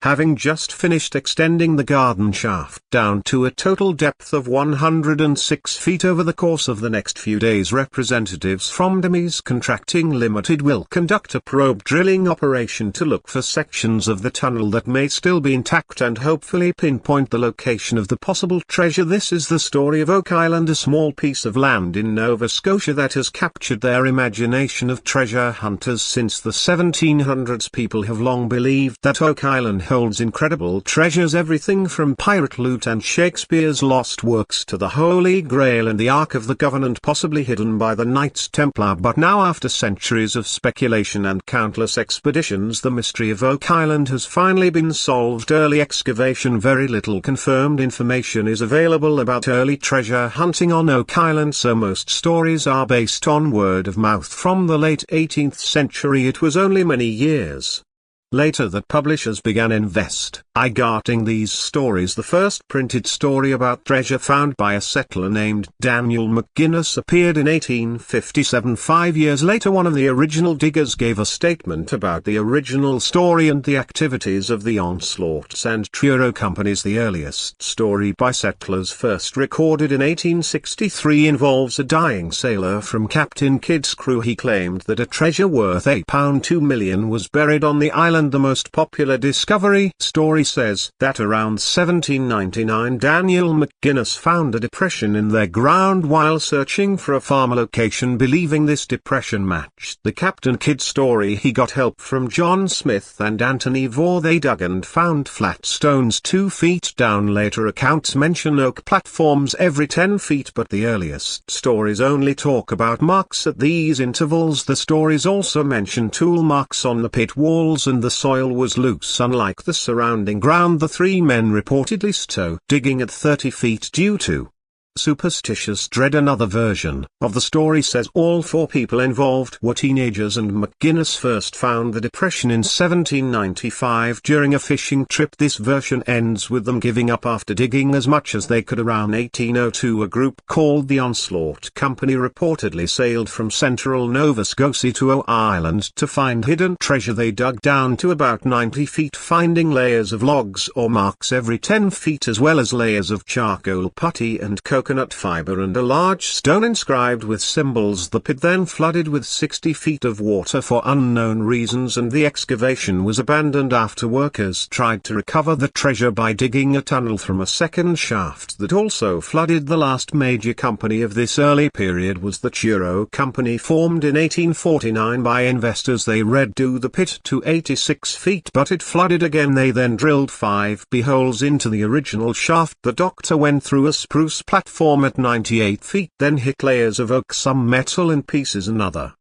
having just finished extending the garden shaft down to a total depth of 106 feet over the course of the next few days. Representatives from Demise Contracting Limited will conduct a probe drilling operation to look for sections of the tunnel that may still be intact and hopefully pinpoint the location of the possible treasure. This is the story of Oak Island, a small piece of land in Nova Scotia that has captured their imagination of treasure hunters since the 1700s. People have long believed that Oak Island holds incredible treasures, everything from pirate loot and Shakespeare's lost works to the Holy Grail and the Ark of the Covenant, possibly hidden by the Knights Templar. But now, after centuries of speculation and countless expeditions, the mystery of Oak Island has finally been solved. Early excavation. Very little confirmed information is available about early treasure hunting on Oak Island, so most stories are based on word of mouth from the late 18th century. It was only many years later that publishers began investigating these stories. The first printed story about treasure found by a settler named Daniel McGuinness appeared in 1857. 5 years later, one of the original diggers gave a statement about the original story and the activities of the Onslaughts and Truro companies. The earliest story by settlers, first recorded in 1863, involves a dying sailor from Captain Kidd's crew. He claimed that a treasure worth £2 million was buried on the island. The most popular discovery story says that around 1799 Daniel McGuinness found a depression in their ground while searching for a farm location. Believing this depression matched the Captain Kidd story, he got help from John Smith and Anthony Vore. They dug and found flat stones 2 feet down. Later accounts mention oak platforms every 10 feet, but the earliest stories only talk about marks at these intervals. The stories also mention tool marks on the pit walls, and the soil was loose. Unlike the surrounding ground, the three men reportedly stopped digging at 30 feet due to superstitious dread. Another version of the story says all four people involved were teenagers, and McGuinness first found the depression in 1795 during a fishing trip. This version ends with them giving up after digging as much as they could. Around 1802, a group called the Onslaught Company reportedly sailed from central Nova Scotia to Oak Island to find hidden treasure. They dug down to about 90 feet, finding layers of logs or marks every 10 feet, as well as layers of charcoal putty and coconut fiber and a large stone inscribed with symbols. The pit then flooded with 60 feet of water for unknown reasons, and the excavation was abandoned after workers tried to recover the treasure by digging a tunnel from a second shaft that also flooded. The last major company of this early period was the Truro Company, formed in 1849 by investors. They redug the pit to 86 feet, but it flooded again. They then drilled 5 holes into the original shaft. The doctor went through a spruce platform at 98 feet, then hit layers of oak, some metal in pieces, another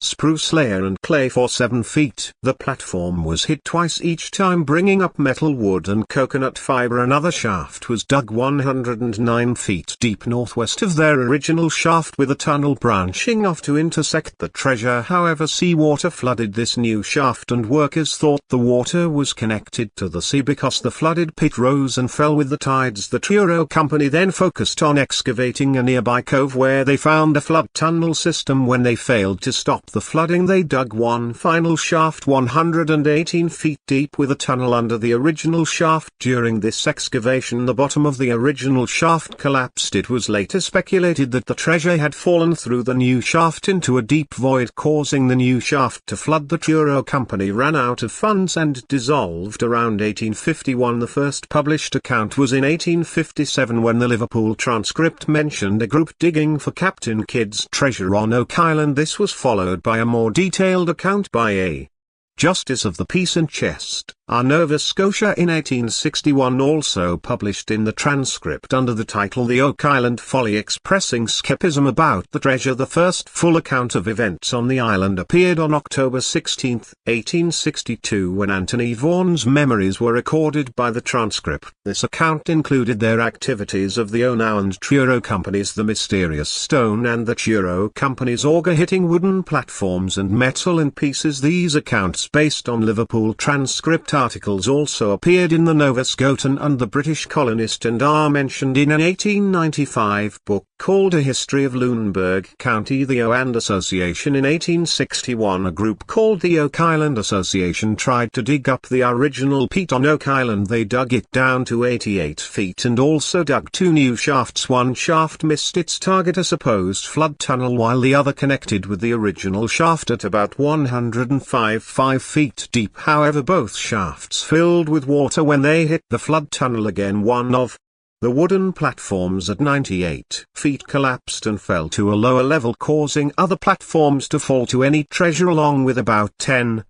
spruce layer and clay for 7 feet. The platform was hit twice, each time bringing up metal, wood and coconut fiber. Another shaft was dug 109 feet deep northwest of their original shaft, with a tunnel branching off to intersect the treasure. However, seawater flooded this new shaft, and workers thought the water was connected to the sea because the flooded pit rose and fell with the tides. The Truro Company then focused on excavating a nearby cove where they found a flood tunnel system. When they failed to stop the flooding, they dug one final shaft 118 feet deep with a tunnel under the original shaft. During this excavation, the bottom of the original shaft collapsed. It was later speculated that the treasure had fallen through the new shaft into a deep void, causing the new shaft to flood. The Truro Company ran out of funds and dissolved around 1851. The first published account was in 1857, when the Liverpool Transcript mentioned a group digging for Captain Kidd's treasure on Oak Island. This was followed by a more detailed account by a Justice of the Peace in Chest, Nova Scotia, in 1861, also published in the Transcript under the title The Oak Island Folly, expressing skepticism about the treasure. The first full account of events on the island appeared on October 16, 1862, when Anthony Vaughan's memories were recorded by the Transcript. This account included their activities of the Ono and Truro companies, the mysterious stone, and the Truro company's auger hitting wooden platforms and metal in pieces. These accounts, based on Liverpool Transcript, articles also appeared in the Nova Scotian and the British Colonist and are mentioned in an 1895 book called A History of Lunenburg County. The Oand Association in 1861. A group called the Oak Island Association tried to dig up the original peat on Oak Island. They dug it down to 88 feet and also dug two new shafts. One shaft missed its target, a supposed flood tunnel, while the other connected with the original shaft at about 105 feet deep. However, both shafts filled with water when they hit the flood tunnel again. One of the wooden platforms at 98 feet collapsed and fell to a lower level, causing other platforms to fall to any treasure, along with about 10,000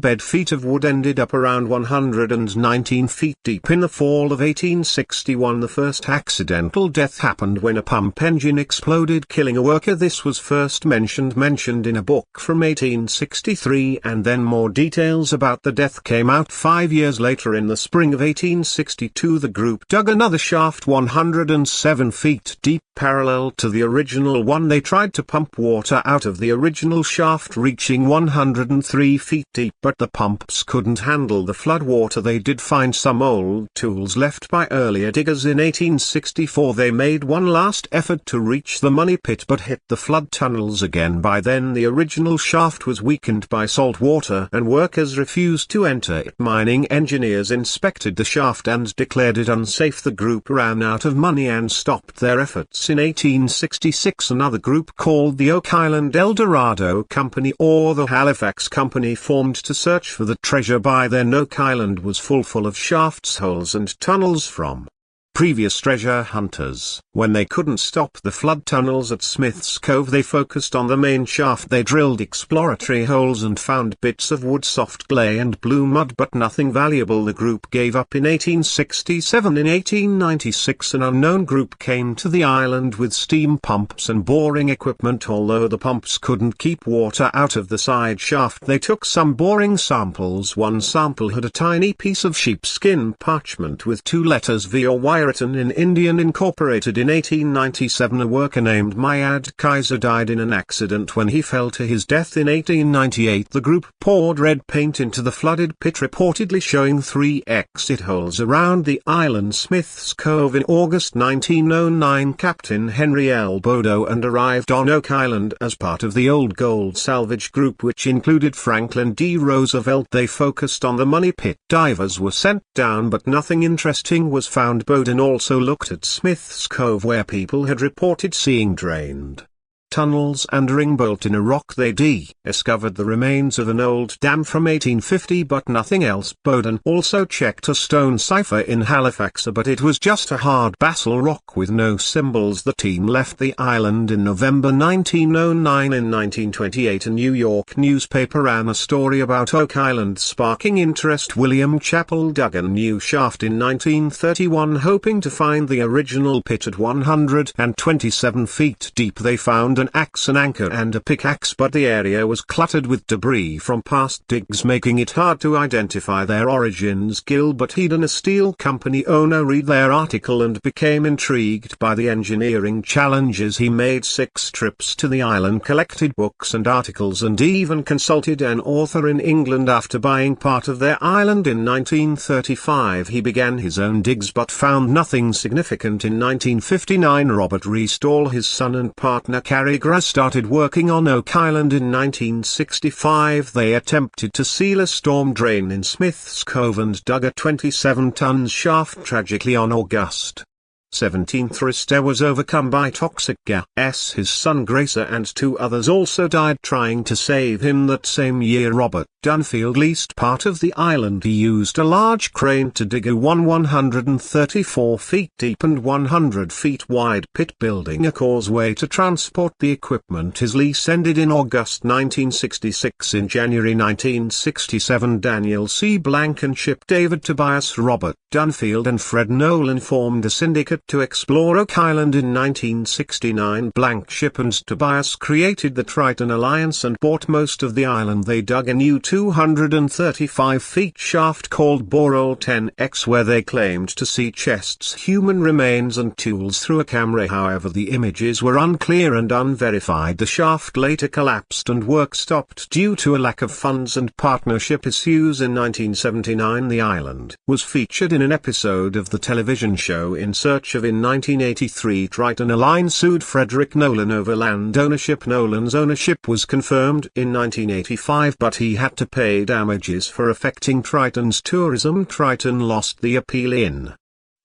bed feet of wood ended up around 119 feet deep. In the fall of 1861, the first accidental death happened when a pump engine exploded, killing a worker. This was first mentioned in a book from 1863, and then more details about the death came out 5 years later. In the spring of 1862, the group dug another shaft 107 feet deep, parallel to the original one. They tried to pump water out of the original shaft, reaching 103 feet deep, but the pumps couldn't handle the flood water. They did find some old tools left by earlier diggers. In 1864, they made one last effort to reach the money pit but hit the flood tunnels again. By then the original shaft was weakened by salt water and workers refused to enter it. Mining engineers inspected the shaft and declared it unsafe. The group ran out of money and stopped their efforts. In 1866, another group called the Oak Island El Dorado Company, or the Halifax Company, formed to search for the treasure. By then Oak Island was full of shafts, holes and tunnels from previous treasure hunters. When they couldn't stop the flood tunnels at Smith's Cove, they focused on the main shaft. They drilled exploratory holes and found bits of wood, soft clay and blue mud, but nothing valuable. The group gave up in 1867. In 1896, an unknown group came to the island with steam pumps and boring equipment. Although the pumps couldn't keep water out of the side shaft, they took some boring samples. One sample had a tiny piece of sheepskin parchment with two letters V or Y written in Indian. Incorporated. In 1897, a worker named Mayad Kaiser died in an accident when he fell to his death. In 1898, the group poured red paint into the flooded pit, reportedly showing 3 exit holes around the island Smith's Cove. In August 1909, Captain Henry L. Bodo and arrived on Oak Island as part of the Old Gold Salvage Group, which included Franklin D. Roosevelt. They focused on the money pit. Divers were sent down, but nothing interesting was found. Bowden also looked at Smith's Cove, where people had reported seeing drained tunnels and a ring bolt in a rock. They discovered the remains of an old dam from 1850, but nothing else. Bowden also checked a stone cipher in Halifax, but it was just a hard basalt rock with no symbols. The team left the island in November 1909. In 1928, a New York newspaper ran a story about Oak Island, sparking interest. William Chappell dug a new shaft in 1931, hoping to find the original pit at 127 feet deep. They found an axe, an anchor and a pickaxe, but the area was cluttered with debris from past digs, making it hard to identify their origins. Gilbert Eden, a steel company owner, read their article and became intrigued by the engineering challenges. He made 6 trips to the island, collected books and articles, and even consulted an author in England. After buying part of their island in 1935, he began his own digs but found nothing significant. In 1959, Robert Restall, his son and partner Cary Grass, started working on Oak Island. In 1965, they attempted to seal a storm drain in Smith's Cove and dug a 27-ton shaft. Tragically, on August 17th, Rister was overcome by toxic gas. His son Gracer and 2 others also died trying to save him. That same year, Robert Dunfield leased part of the island. He used a large crane to dig a 134 feet deep and 100 feet wide pit, building a causeway to transport the equipment. His lease ended in August 1966. In January 1967, Daniel C. Blankenship, David Tobias, Robert Dunfield and Fred Nolan formed a syndicate to explore Oak Island in 1969. Blank Ship and Tobias created the Triton Alliance and bought most of the island. They dug a new 235 feet shaft called Borehole 10X where they claimed to see chests, human remains and tools through a camera. However, the images were unclear and unverified. The shaft later collapsed and work stopped due to a lack of funds and partnership issues. In 1979 the island was featured in an episode of the television show In Search of. In 1983 Triton Alliance sued Frederick Nolan over land ownership. Nolan's ownership was confirmed in 1985 but he had to pay damages for affecting Triton's tourism. Triton lost the appeal in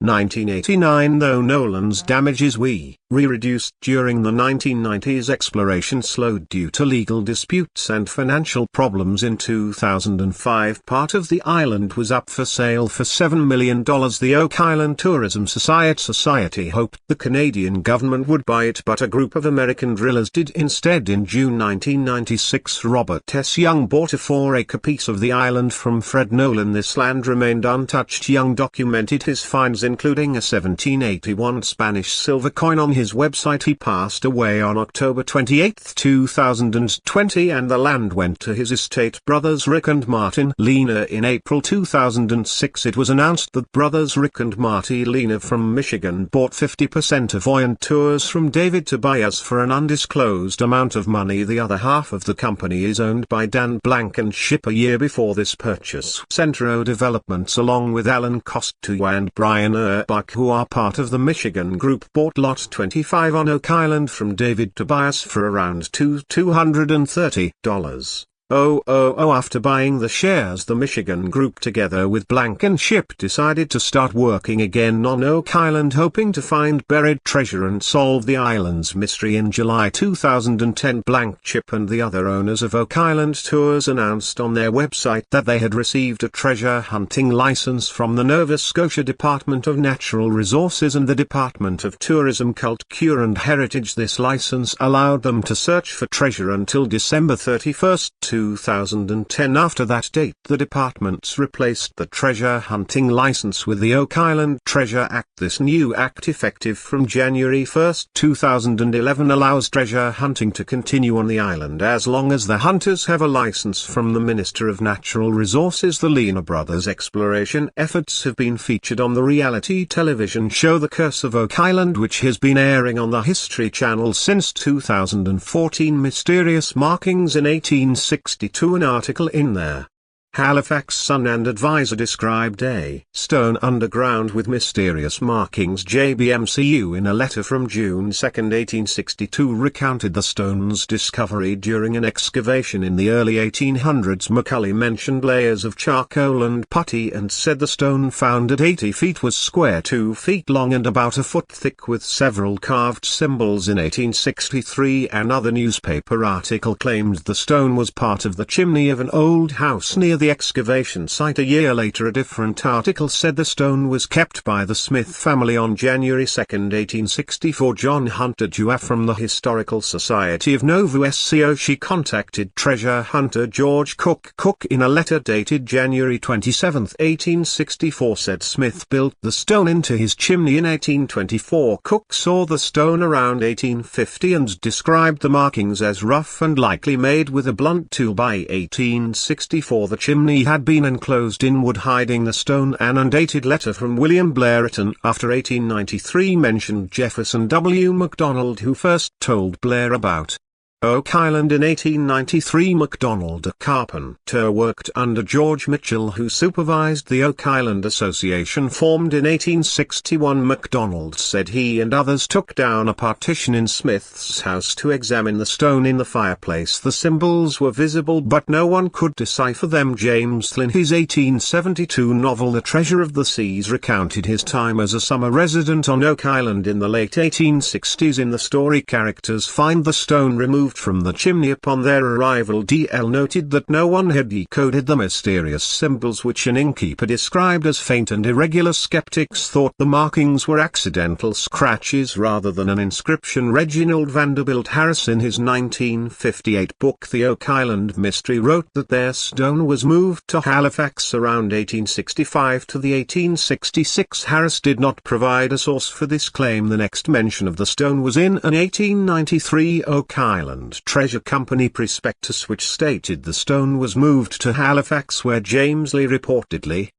1989 though Nolan's damages were reduced during the 1990s. Exploration slowed due to legal disputes and financial problems. In 2005 part of the island was up for sale for $7 million. The Oak Island Tourism Society hoped the Canadian government would buy it but a group of American drillers did instead. In June 1996 Robert S. Young bought a 4-acre piece of the island from Fred Nolan. This land remained untouched. Young documented his finds including a 1781 Spanish silver coin on his website. He passed away on October 28, 2020 and the land went to his estate brothers Rick and Martin Lena. In April 2006 it was announced that brothers Rick and Marty Lena from Michigan bought 50% of Voyant Tours from David Tobias for an undisclosed amount of money. The other half of the company is owned by Dan Blank and Ship. A year before this purchase, Centro Developments along with Alan Costu and Brian Buck, who are part of the Michigan Group, bought Lot 25 on Oak Island from David Tobias for around $230. After buying the shares, the Michigan Group together with Blank and Ship decided to start working again on Oak Island, hoping to find buried treasure and solve the island's mystery. In July 2010 Blank, Ship and the other owners of Oak Island Tours announced on their website that they had received a treasure hunting license from the Nova Scotia Department of Natural Resources and the Department of Tourism, Culture and Heritage. This license allowed them to search for treasure until December 31, 2010. After that date the departments replaced the treasure hunting license with the Oak Island Treasure Act. This new act, effective from January 1, 2011, allows treasure hunting to continue on the island as long as the hunters have a license from the Minister of Natural Resources. The Lena brothers' exploration efforts have been featured on the reality television show The Curse of Oak Island, which has been airing on the History Channel since 2014. Mysterious markings in 1862. An article in their Halifax Sun and Advisor described a stone underground with mysterious markings. JBMCU, in a letter from June 2, 1862, recounted the stone's discovery during an excavation in the early 1800s. Macaulay mentioned layers of charcoal and putty and said the stone found at 80 feet was square, 2 feet long and about a foot thick with several carved symbols. In 1863 another newspaper article claimed the stone was part of the chimney of an old house near the excavation site. A year later a different article said the stone was kept by the Smith family. On January 2, 1864, John Hunter Dewar from the Historical Society of Nova Scotia contacted treasure hunter George Cook. Cook, in a letter dated January 27, 1864, said Smith built the stone into his chimney in 1824. Cook saw the stone around 1850 and described the markings as rough and likely made with a blunt tool. By 1864 the chimney had been enclosed in wood hiding the stone. An undated letter from William Blairton after 1893 mentioned Jefferson W. MacDonald, who first told Blair about Oak Island in 1893. MacDonald, a carpenter, worked under George Mitchell, who supervised the Oak Island Association formed in 1861. MacDonald said he and others took down a partition in Smith's house to examine the stone in the fireplace. The symbols were visible but no one could decipher them. James Flynn, his 1872 novel The Treasure of the Seas, recounted his time as a summer resident on Oak Island in the late 1860s. In the story, characters find the stone removed removed from the chimney upon their arrival. DL noted that no one had decoded the mysterious symbols which an innkeeper described as faint and irregular. Skeptics thought the markings were accidental scratches rather than an inscription. Reginald Vanderbilt Harris, in his 1958 book The Oak Island Mystery, wrote that their stone was moved to Halifax around 1865 to the 1866. Harris did not provide a source for this claim. The next mention of the stone was in an 1893 Oak Island Treasure Company prospectus, which stated the stone was moved to Halifax, where James Lee reportedly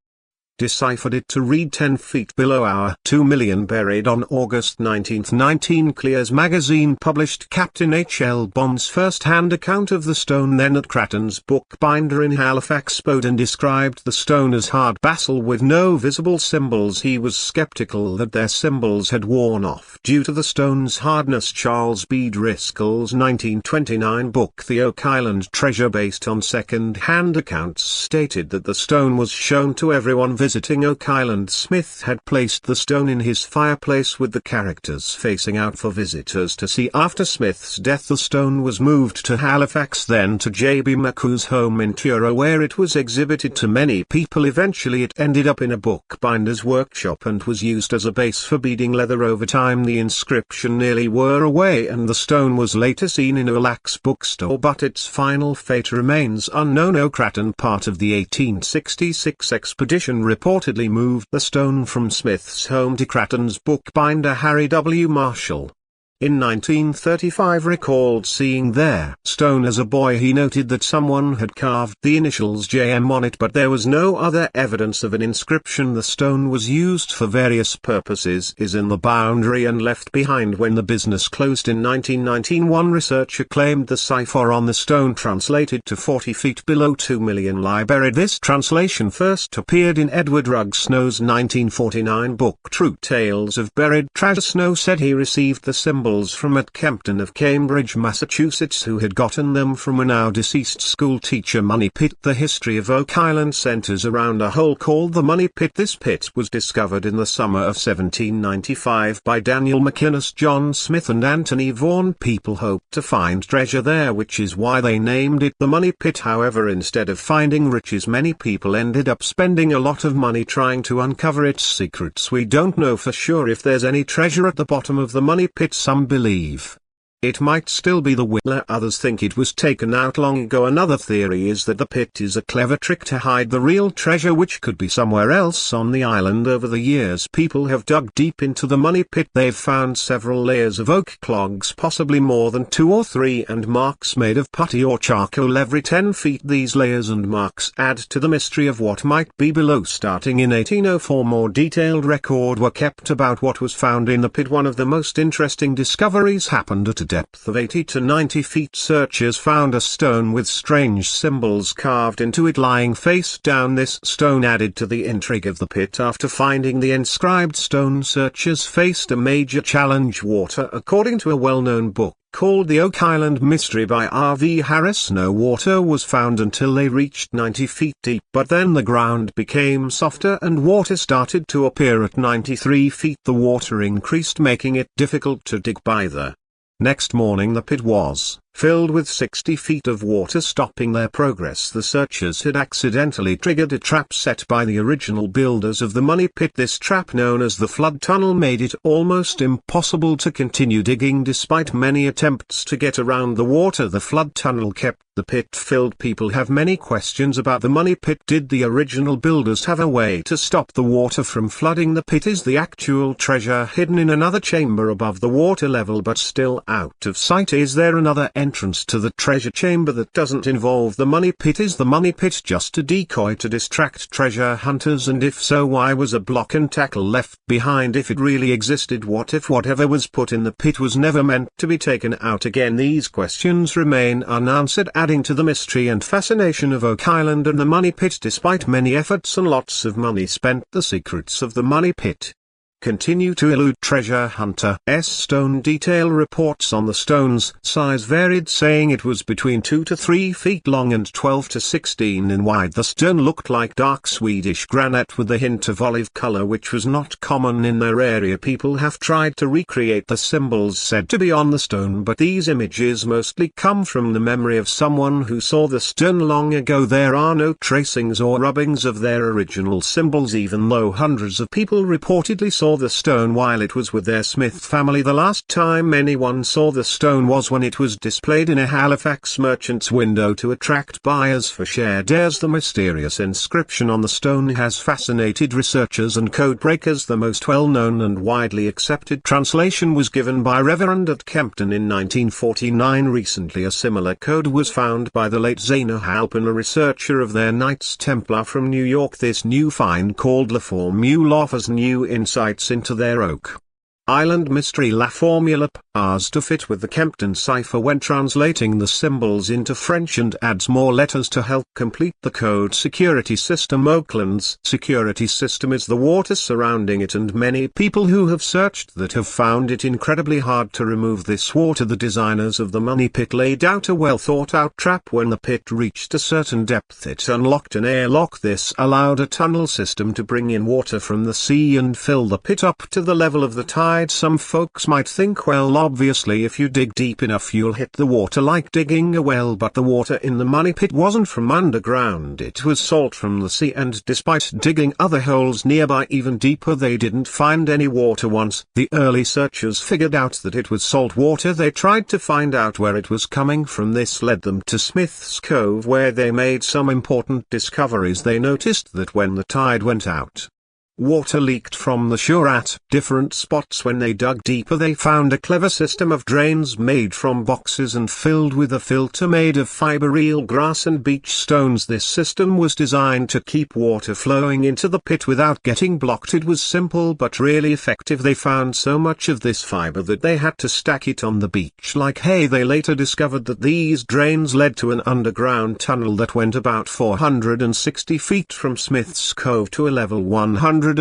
deciphered it to read 10 feet below our 2 million buried. On August 19, 19 Clears magazine published Captain H. L. Bond's first-hand account of the stone. Then at Cratton's bookbinder in Halifax, Bowden described the stone as hard basalt with no visible symbols. He was skeptical that their symbols had worn off due to the stone's hardness. Charles B. Driscoll's 1929 book The Oak Island Treasure, based on second-hand accounts, stated that the stone was shown to everyone visiting Oak Island. Smith had placed the stone in his fireplace with the characters facing out for visitors to see. After Smith's death, the stone was moved to Halifax, then to J.B. McCoo's home in Truro, where it was exhibited to many people. Eventually it ended up in a bookbinder's workshop and was used as a base for beading leather. Over time the inscription nearly wore away and the stone was later seen in a lax bookstore, but its final fate remains unknown. O'Cratton, part of the 1866 expedition, reportedly moved the stone from Smith's home to Cratton's bookbinder Harry W. Marshall. In 1935 recalled seeing their stone as a boy. He noted that someone had carved the initials JM on it, but there was no other evidence of an inscription. The stone was used for various purposes, is in the boundary and left behind when the business closed in 1919. One researcher claimed the cipher on the stone translated to 40 feet below 2 million lie buried. This translation first appeared in Edward Rugg Snow's 1949 book True Tales of Buried Treasure. Snow said he received the symbol from at Kempton of Cambridge, Massachusetts, who had gotten them from a now deceased school teacher. Money Pit. The history of Oak Island centers around a hole called the Money Pit. This pit was discovered in the summer of 1795 by Daniel McInnes, John Smith and Anthony Vaughan. People hoped to find treasure there, which is why they named it the Money Pit. However, instead of finding riches, many people ended up spending a lot of money trying to uncover its secrets. We don't know for sure if there's any treasure at the bottom of the Money Pit. Some believe it might still be the winner. Others think it was taken out long ago. Another theory is that the pit is a clever trick to hide the real treasure, which could be somewhere else on the island. Over the years, people have dug deep into the Money Pit. They've found several layers of oak clogs, possibly more than 2 or 3, and marks made of putty or charcoal every 10 feet. These layers and marks add to the mystery of what might be below. Starting in 1804, more detailed records were kept about what was found in the pit. One of the most interesting discoveries happened at a depth of 80 to 90 feet. Searchers found a stone with strange symbols carved into it lying face down. This stone added to the intrigue of the pit. After finding the inscribed stone, searchers faced a major challenge: water. According to a well-known book called The Oak Island Mystery by R.V. Harris, no water was found until they reached 90 feet deep, but then the ground became softer and water started to appear at 93 feet. The water increased, making it difficult to dig by. The next morning the pit was filled with 60 feet of water, stopping their progress. The searchers had accidentally triggered a trap set by the original builders of the Money Pit. This trap, known as the flood tunnel, made it almost impossible to continue digging despite many attempts to get around the water. The flood tunnel kept the pit filled. People have many questions about the Money Pit. Did the original builders have a way to stop the water from flooding the pit? Is the actual treasure hidden in another chamber above the water level but still out of sight? Is there another entrance to the treasure chamber that doesn't involve the Money Pit? Is the Money Pit just a decoy to distract treasure hunters, and if so, why was a block and tackle left behind? If it really existed, what if whatever was put in the pit was never meant to be taken out again? These questions remain unanswered, adding to the mystery and fascination of Oak Island and the Money Pit. Despite many efforts and lots of money spent, the secrets of the Money Pit continue to elude treasure hunter's stone. Detail reports on the stone's size varied, saying it was between 2 to 3 feet long and 12 to 16 in wide. The stone looked like dark Swedish granite with a hint of olive color, which was not common in their area. People have tried to recreate the symbols said to be on the stone, but these images mostly come from the memory of someone who saw the stone long ago. There are no tracings or rubbings of their original symbols, even though hundreds of people reportedly saw the stone while it was with their Smith family. The last time anyone saw the stone was when it was displayed in a Halifax merchant's window to attract buyers for shared heirs. The mysterious inscription on the stone has fascinated researchers and code breakers. The most well-known and widely accepted translation was given by Reverend at Kempton in 1949. Recently a similar code was found by the late Zena Halpin, a researcher of their Knights Templar from New York. This new find, called La Formule, offers new insights into their Oak Island mystery. La Formula pars to fit with the Kempton cipher when translating the symbols into French and adds more letters to help complete the code. Security system. Oakland's security system is the water surrounding it, and many people who have searched that have found it incredibly hard to remove this water. The designers of the money pit laid out a well thought out trap. When the pit reached a certain depth, it unlocked an airlock. This allowed a tunnel system to bring in water from the sea and fill the pit up to the level of the tide. Some folks might think, well, obviously if you dig deep enough you'll hit the water like digging a well, but the water in the money pit wasn't from underground, it was salt from the sea, and despite digging other holes nearby even deeper, they didn't find any water. Once the early searchers figured out that it was salt water, they tried to find out where it was coming from. This led them to Smith's Cove, where they made some important discoveries. They noticed that when the tide went out, water leaked from the shore at different spots. When they dug deeper, they found a clever system of drains made from boxes and filled with a filter made of fiber, eel grass and beach stones. This system was designed to keep water flowing into the pit without getting blocked. It was simple but really effective. They found so much of this fiber that they had to stack it on the beach like hay. They later discovered that these drains led to an underground tunnel that went about 460 feet from Smith's Cove to a level 101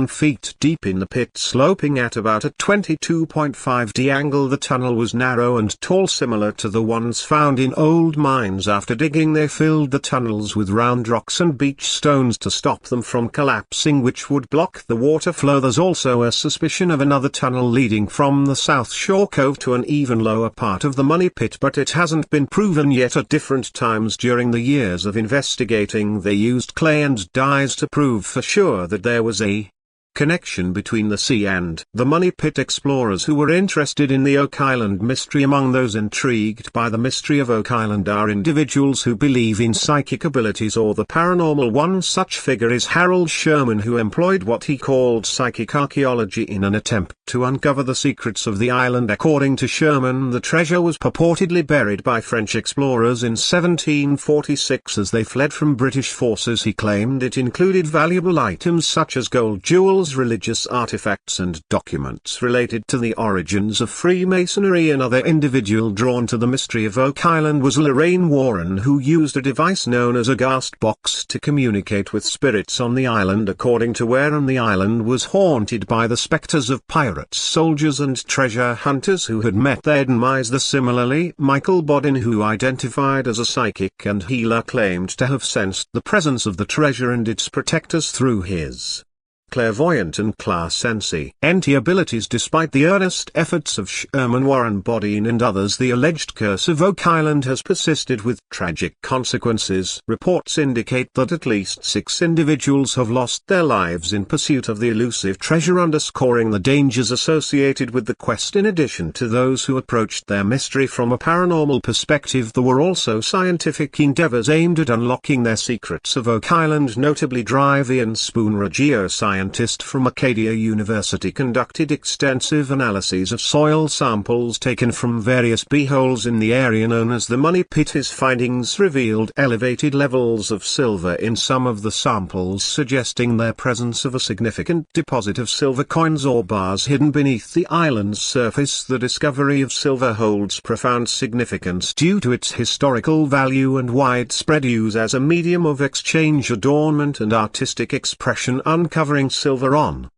feet deep in the pit, sloping at about a 22.5° angle. The tunnel was narrow and tall, similar to the ones found in old mines. After digging, they filled the tunnels with round rocks and beach stones to stop them from collapsing, which would block the water flow. There's also a suspicion of another tunnel leading from the South Shore Cove to an even lower part of the money pit, but it hasn't been proven yet. At different times during the years of investigating, they used clay and dyes to prove for sure that there was a connection between the sea and the money pit. Explorers who were interested in the Oak Island mystery. Among those intrigued by the mystery of Oak Island are individuals who believe in psychic abilities or the paranormal. One such figure is Harold Sherman, who employed what he called psychic archaeology in an attempt to uncover the secrets of the island. According to Sherman, the treasure was purportedly buried by French explorers in 1746 as they fled from British forces. He claimed it included valuable items such as gold, jewels, religious artifacts and documents related to the origins of Freemasonry. Another individual drawn to the mystery of Oak Island was Lorraine Warren, who used a device known as a ghast box to communicate with spirits on the island. According to Warren, the island was haunted by the specters of pirates, soldiers and treasure hunters who had met their demise. The similarly Michael Bodin, who identified as a psychic and healer, claimed to have sensed the presence of the treasure and its protectors through his clairvoyant and clairsense abilities. Despite the earnest efforts of Sherman, Warren, Bodine and others, the alleged curse of Oak Island has persisted with tragic consequences. Reports indicate that at least 6 individuals have lost their lives in pursuit of the elusive treasure, underscoring the dangers associated with the quest. In addition to those who approached their mystery from a paranormal perspective, there were also scientific endeavors aimed at unlocking their secrets of Oak Island. Notably, Drivian Spooner, a geoscientist from Acadia University, conducted extensive analyses of soil samples taken from various b-holes in the area known as the Money Pit. His findings revealed elevated levels of silver in some of the samples, suggesting their presence of a significant deposit of silver coins or bars hidden beneath the island's surface. The discovery of silver holds profound significance due to its historical value and widespread use as a medium of exchange, adornment and artistic expression. Uncovering silver on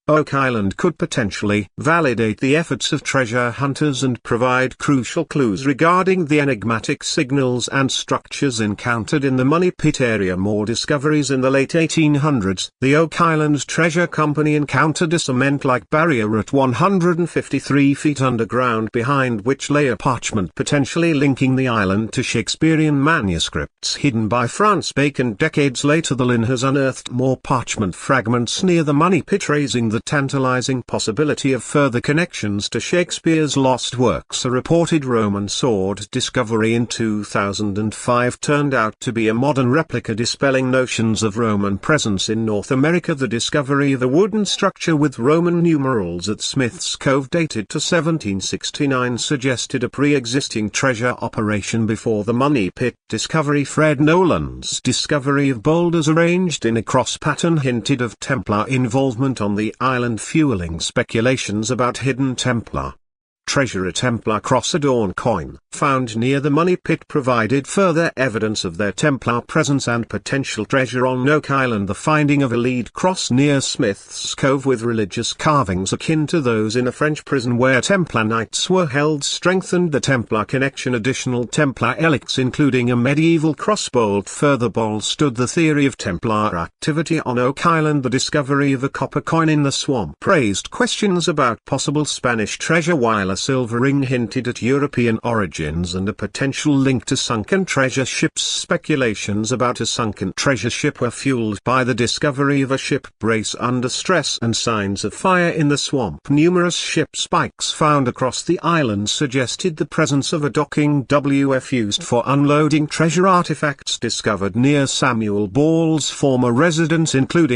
Oak Island could potentially validate the efforts of treasure hunters and provide crucial clues regarding the enigmatic signals and structures encountered in the Money Pit area. More discoveries. In the late 1800s, the Oak Island Treasure Company encountered a cement-like barrier at 153 feet underground, behind which lay a parchment potentially linking the island to Shakespearean manuscripts hidden by Francis Bacon. Decades later, the Lynn has unearthed more parchment fragments near the Money Pit, raising the tantalizing possibility of further connections to Shakespeare's lost works. A reported Roman sword discovery in 2005 turned out to be a modern replica, dispelling notions of Roman presence in North America. The discovery of a wooden structure with Roman numerals at Smith's Cove dated to 1769 suggested a pre-existing treasure operation before the Money Pit discovery. Fred Nolan's discovery of boulders arranged in a cross pattern hinted of Templar involvement on the island, fueling speculations about hidden Templar treasure. A Templar cross-adorned coin found near the Money Pit provided further evidence of their Templar presence and potential treasure on Oak Island. The finding of a lead cross near Smith's Cove with religious carvings akin to those in a French prison where Templar knights were held strengthened the Templar connection. Additional Templar relics, including a medieval crossbolt, further bolstered the theory of Templar activity on Oak Island. The discovery of a copper coin in the swamp raised questions about possible Spanish treasure, while a silver ring hinted at European origins and a potential link to sunken treasure ships. Speculations about a sunken treasure ship were fueled by the discovery of a ship brace under stress and signs of fire in the swamp. Numerous ship spikes found across the island suggested the presence of a docking WF used for unloading treasure. Artifacts discovered near Samuel Ball's former residence, including